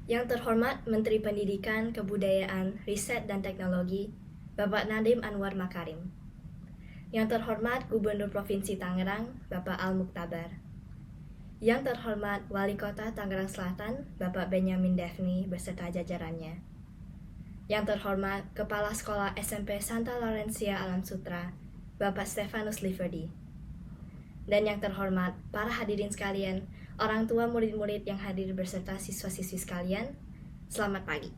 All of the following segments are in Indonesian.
Yang terhormat Menteri Pendidikan, Kebudayaan, Riset dan Teknologi, Bapak Nadiem Anwar Makarim. Yang terhormat Gubernur Provinsi Tangerang, Bapak Al-Muktabar. Yang terhormat Wali Kota Tangerang Selatan, Bapak Benyamin Daphni beserta jajarannya. Yang terhormat Kepala Sekolah SMP Santa Laurencia Alam Sutra, Bapak Stefanus Liverdi. Dan yang terhormat para hadirin sekalian, orang tua murid-murid yang hadir beserta siswa-siswi sekalian, selamat pagi.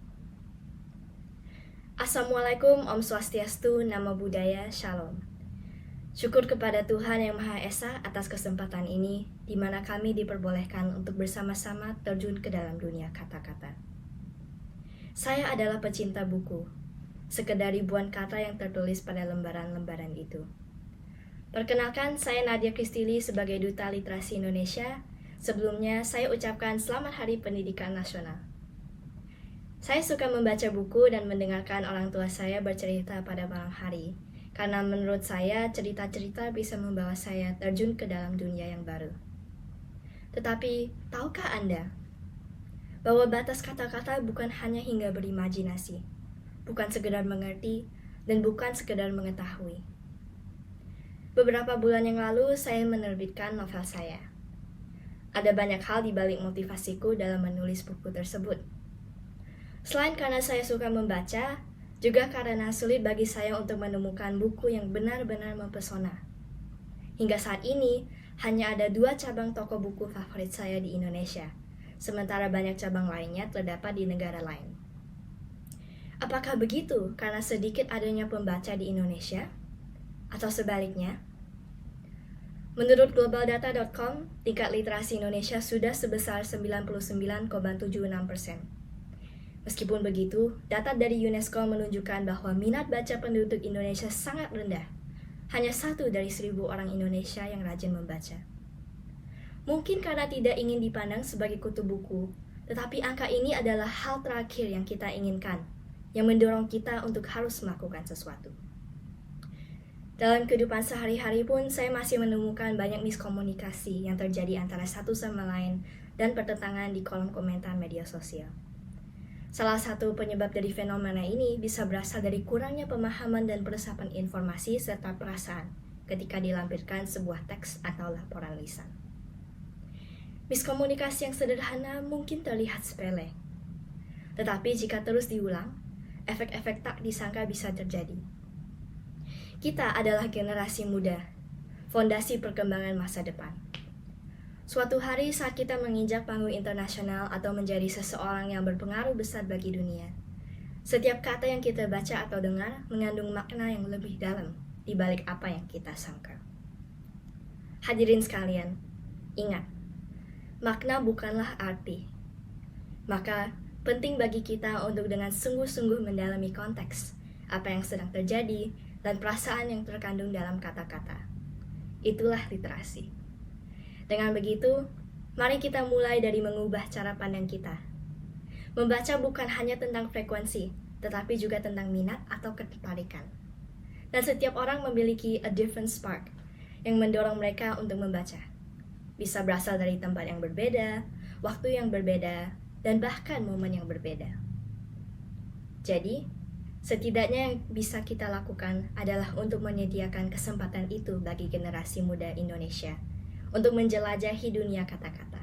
Assalamualaikum, Om Swastiastu, Namo Buddhaya, Shalom. Syukur kepada Tuhan Yang Maha Esa atas kesempatan ini, di mana kami diperbolehkan untuk bersama-sama terjun ke dalam dunia kata-kata. Saya adalah pecinta buku, sekedar ribuan kata yang tertulis pada lembaran-lembaran itu. Perkenalkan, saya Nadia Kristili sebagai Duta Literasi Indonesia. Sebelumnya, saya ucapkan Selamat Hari Pendidikan Nasional. Saya suka membaca buku dan mendengarkan orang tua saya bercerita pada malam hari, karena menurut saya cerita-cerita bisa membawa saya terjun ke dalam dunia yang baru. Tetapi, tahukah Anda bahwa batas kata-kata bukan hanya hingga berimajinasi, bukan sekedar mengerti, dan bukan sekedar mengetahui. Beberapa bulan yang lalu, saya menerbitkan novel saya. Ada banyak hal di balik motivasiku dalam menulis buku tersebut. Selain karena saya suka membaca, juga karena sulit bagi saya untuk menemukan buku yang benar-benar mempesona. Hingga saat ini, hanya ada 2 cabang toko buku favorit saya di Indonesia, sementara banyak cabang lainnya terdapat di negara lain. Apakah begitu karena sedikit adanya pembaca di Indonesia? Atau sebaliknya? Menurut globaldata.com, tingkat literasi Indonesia sudah sebesar 99,76%. Meskipun begitu, data dari UNESCO menunjukkan bahwa minat baca penduduk Indonesia sangat rendah. Hanya 1 dari 1.000 orang Indonesia yang rajin membaca. Mungkin karena tidak ingin dipandang sebagai kutu buku, tetapi angka ini adalah hal terakhir yang kita inginkan, yang mendorong kita untuk harus melakukan sesuatu. Dalam kehidupan sehari-hari pun, saya masih menemukan banyak miskomunikasi yang terjadi antara satu sama lain dan pertentangan di kolom komentar media sosial. Salah satu penyebab dari fenomena ini bisa berasal dari kurangnya pemahaman dan peresapan informasi serta perasaan ketika dilampirkan sebuah teks atau laporan lisan. Miskomunikasi yang sederhana mungkin terlihat sepele, tetapi jika terus diulang, efek-efek tak disangka bisa terjadi. Kita adalah generasi muda, fondasi perkembangan masa depan. Suatu hari saat kita menginjak panggung internasional atau menjadi seseorang yang berpengaruh besar bagi dunia, setiap kata yang kita baca atau dengar mengandung makna yang lebih dalam di balik apa yang kita sangka. Hadirin sekalian, ingat, makna bukanlah arti. Maka, penting bagi kita untuk dengan sungguh-sungguh mendalami konteks, apa yang sedang terjadi, dan perasaan yang terkandung dalam kata-kata. Itulah literasi. Dengan begitu, mari kita mulai dari mengubah cara pandang kita. Membaca bukan hanya tentang frekuensi, tetapi juga tentang minat atau ketertarikan. Dan setiap orang memiliki a different spark yang mendorong mereka untuk membaca. Bisa berasal dari tempat yang berbeda, waktu yang berbeda, dan bahkan momen yang berbeda. Jadi, setidaknya yang bisa kita lakukan adalah untuk menyediakan kesempatan itu bagi generasi muda Indonesia untuk menjelajahi dunia kata-kata.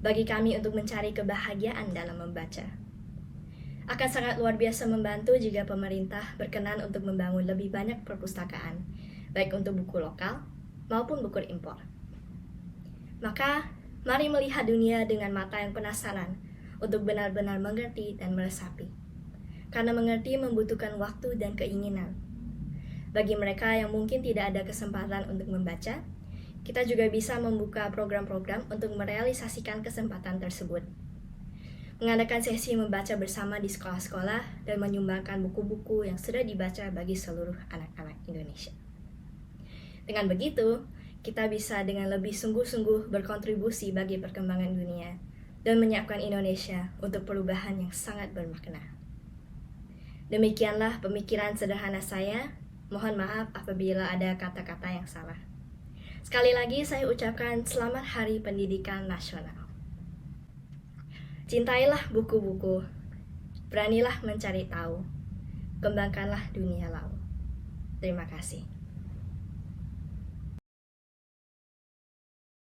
Bagi kami untuk mencari kebahagiaan dalam membaca. Akan sangat luar biasa membantu jika pemerintah berkenan untuk membangun lebih banyak perpustakaan, baik untuk buku lokal maupun buku impor. Maka, mari melihat dunia dengan mata yang penasaran untuk benar-benar mengerti dan meresapi. Karena mengerti membutuhkan waktu dan keinginan. Bagi mereka yang mungkin tidak ada kesempatan untuk membaca, kita juga bisa membuka program-program untuk merealisasikan kesempatan tersebut. Mengadakan sesi membaca bersama di sekolah-sekolah dan menyumbangkan buku-buku yang sudah dibaca bagi seluruh anak-anak Indonesia. Dengan begitu, kita bisa dengan lebih sungguh-sungguh berkontribusi bagi perkembangan dunia dan menyiapkan Indonesia untuk perubahan yang sangat bermakna. Demikianlah pemikiran sederhana saya. Mohon maaf apabila ada kata-kata yang salah. Sekali lagi saya ucapkan Selamat Hari Pendidikan Nasional. Cintailah buku-buku, beranilah mencari tahu, kembangkanlah dunia laut. Terima kasih.